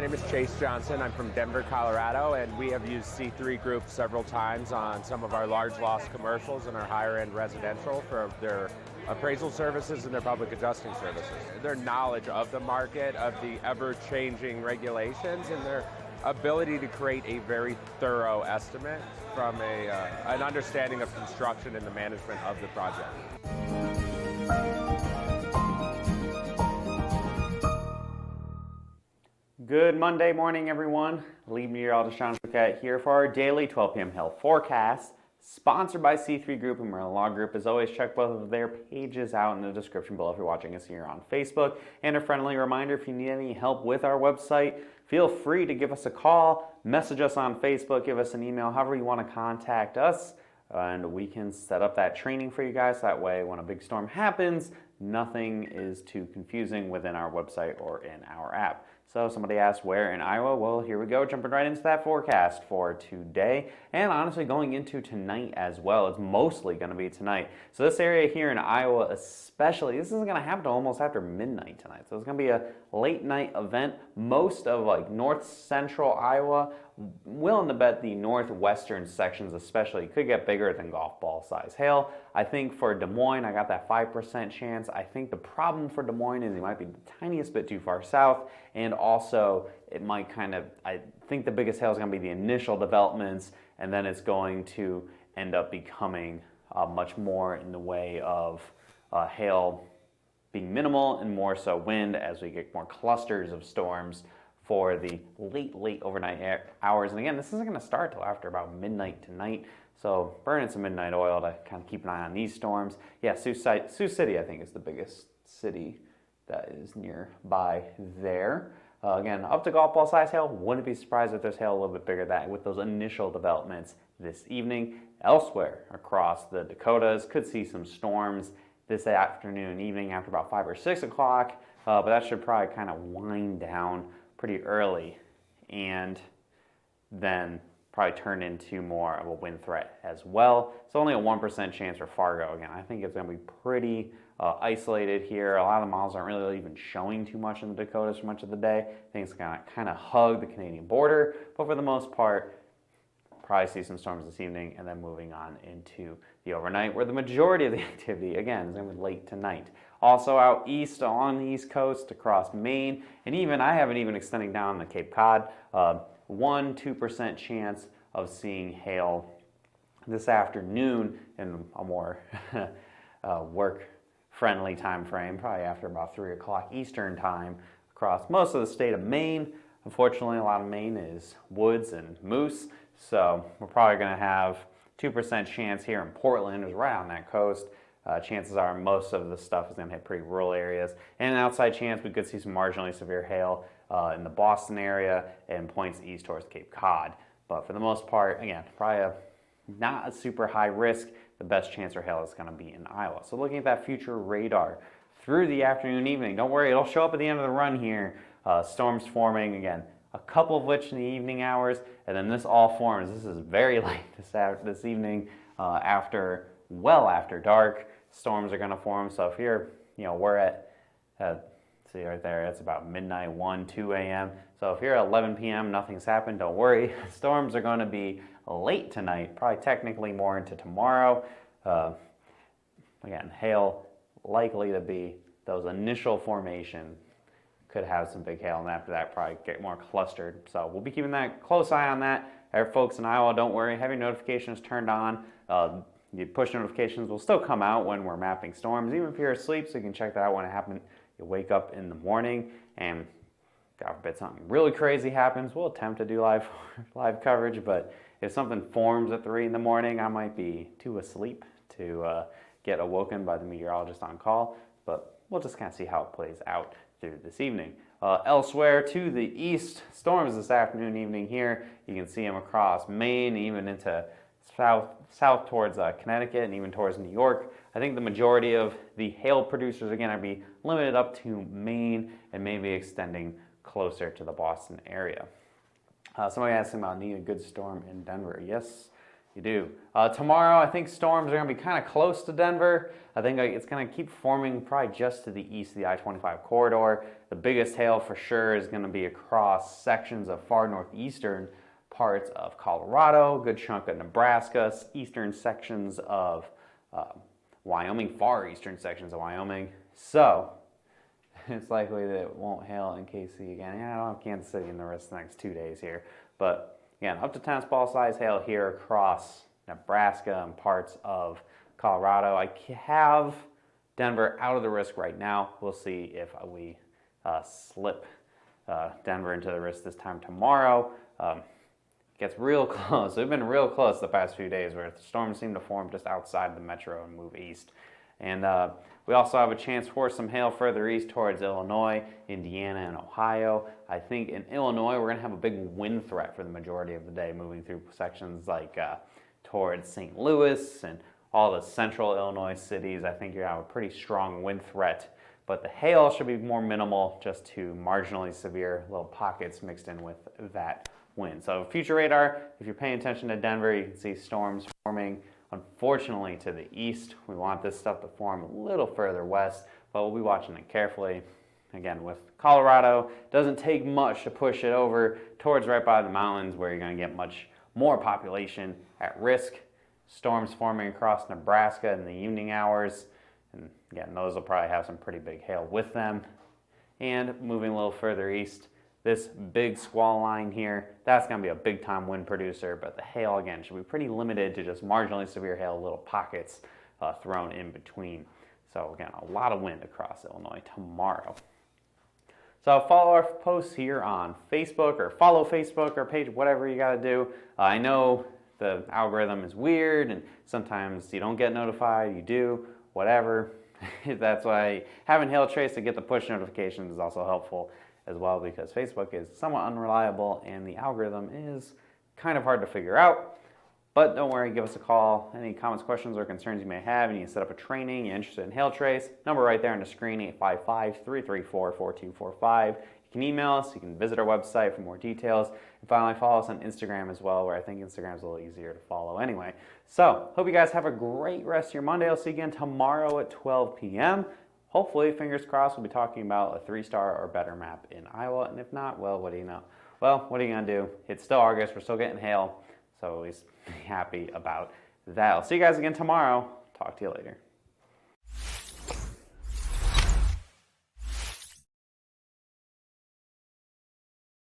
name is Chase Johnson. I'm from Denver, Colorado, and we have used C3 Group several times on some of our large loss commercials and our higher end residential for their appraisal services and their public adjusting services. Their knowledge of the market, of the ever-changing regulations, and their ability to create a very thorough estimate from an understanding of construction and the management of the project. Good Monday morning, everyone. Lead meteorologist John Bouquet here for our daily 12 p.m. hail forecast, sponsored by C3 Group and Merlin Law Group. As always, check both of their pages out in the description below if you're watching us here on Facebook. And a friendly reminder, if you need any help with our website, feel free to give us a call, message us on Facebook, give us an email, however you want to contact us, and we can set up that training for you guys. That way, when a big storm happens, nothing is too confusing within our website or in our app. So somebody asked where in Iowa. Well, here we go, jumping right into that forecast for today, and honestly going into tonight as well. It's mostly going to be tonight. So this area here in Iowa especially, this isn't going to happen almost after midnight tonight. So it's going to be a late night event. Most of like north central Iowa, willing to bet the northwestern sections especially could get bigger than golf ball size hail. I think for Des Moines, I got that 5% chance. I think the problem for Des Moines is it might be the tiniest bit too far south, and also it might I think the biggest hail is going to be the initial developments, and then it's going to end up becoming much more in the way of hail being minimal and more so wind as we get more clusters of storms for the late overnight hours. And again, this isn't going to start till after about midnight tonight. So burning some midnight oil to kind of keep an eye on these storms. Yeah, Sioux City, I think, is the biggest city that is nearby there. Again, up to golf ball size hail. Wouldn't be surprised if there's hail a little bit bigger than that with those initial developments this evening. Elsewhere across the Dakotas, could see some storms this afternoon, evening after about 5 or 6 o'clock. But that should probably kind of wind down pretty early and then probably turn into more of a wind threat as well. So only a 1% chance for Fargo. Again, I think it's going to be pretty isolated here. A lot of the models aren't really even showing too much in the Dakotas for much of the day. I think it's going to kind of hug the Canadian border, but for the most part, probably see some storms this evening and then moving on into the overnight, where the majority of the activity, again, is going to be late tonight. Also out east along the east coast across Maine, and even I haven't even extending down the Cape Cod. 1-2% chance of seeing hail this afternoon in a more work-friendly time frame, probably after about 3 o'clock Eastern time across most of the state of Maine. Unfortunately, a lot of Maine is woods and moose, so we're probably going to have 2% chance here in Portland, is right on that coast. Chances are most of the stuff is going to hit pretty rural areas. And an outside chance we could see some marginally severe hail in the Boston area and points east towards Cape Cod. But for the most part, again, probably not a super high risk. The best chance for hail is going to be in Iowa. So looking at that future radar through the afternoon, evening, don't worry, it'll show up at the end of the run here. Storms forming, again, a couple of which in the evening hours, and then this all forms. This is very late this evening, well after dark. Storms are going to form. So if you're, we're at, see right there, it's about midnight, 2 a.m. So if you're at 11 p.m., nothing's happened, don't worry. Storms are going to be late tonight, probably technically more into tomorrow. Again, hail likely to be those initial formation. Could have some big hail, and after that probably get more clustered. So we'll be keeping that close eye on that. Our folks in Iowa, don't worry, have your notifications turned on. The push notifications will still come out when we're mapping storms, even if you're asleep, so you can check that out when it happens. You wake up in the morning, and God forbid something really crazy happens, we'll attempt to do live coverage, but if something forms at 3 in the morning, I might be too asleep to get awoken by the meteorologist on call, but we'll just kind of see how it plays out through this evening. Elsewhere to the east, storms this afternoon, evening here. You can see them across Maine, even into south towards Connecticut and even towards New York. I think the majority of the hail producers are going to be limited up to Maine and maybe extending closer to the Boston area. Somebody asked about needing a good storm in Denver. Yes, You do. Tomorrow, I think storms are going to be kind of close to Denver. I think it's going to keep forming probably just to the east of the I-25 corridor. The biggest hail for sure is going to be across sections of far northeastern parts of Colorado, a good chunk of Nebraska, eastern sections of Wyoming, far eastern sections of Wyoming. So it's likely that it won't hail in KC again. Yeah, I don't have Kansas City in the rest of the next 2 days here. But again, up to tennis ball size hail here across Nebraska and parts of Colorado. I have Denver out of the risk right now. We'll see if we slip Denver into the risk this time tomorrow. Gets real close. We've been real close the past few days where the storms seem to form just outside the metro and move east. And we also have a chance for some hail further east towards Illinois, Indiana, and Ohio. I think in Illinois we're going to have a big wind threat for the majority of the day, moving through sections like towards St. Louis and all the central Illinois cities. I think you're going to have a pretty strong wind threat, but the hail should be more minimal, just to marginally severe little pockets mixed in with that wind. So future radar, if you're paying attention to Denver, you can see storms forming, unfortunately, to the east. We want this stuff to form a little further west, but we'll be watching it carefully. Again, with Colorado, doesn't take much to push it over towards right by the mountains where you're going to get much more population at risk. Storms forming across Nebraska in the evening hours, and again, those will probably have some pretty big hail with them. And moving a little further east, this big squall line here, that's going to be a big time wind producer, but the hail again should be pretty limited to just marginally severe hail, little pockets thrown in between. So again, a lot of wind across Illinois tomorrow. So follow our posts here on Facebook, or follow Facebook or page, whatever you got to do. I know the algorithm is weird and sometimes you don't get notified, you do, whatever. That's why having Hail Trace to get the push notifications is also helpful as well, because Facebook is somewhat unreliable and the algorithm is kind of hard to figure out. But don't worry, give us a call. Any comments, questions, or concerns you may have, and you set up a training, you're interested in Hail Trace, number right there on the screen, 855-334-4245. You can email us, you can visit our website for more details, and finally follow us on Instagram as well, where I think Instagram is a little easier to follow anyway. So, hope you guys have a great rest of your Monday. I'll see you again tomorrow at 12 p.m. Hopefully, fingers crossed, we'll be talking about a 3-star or better map in Iowa, and if not, well, what do you know? Well, what are you going to do? It's still August, we're still getting hail, so at least be happy about that. I'll see you guys again tomorrow. Talk to you later.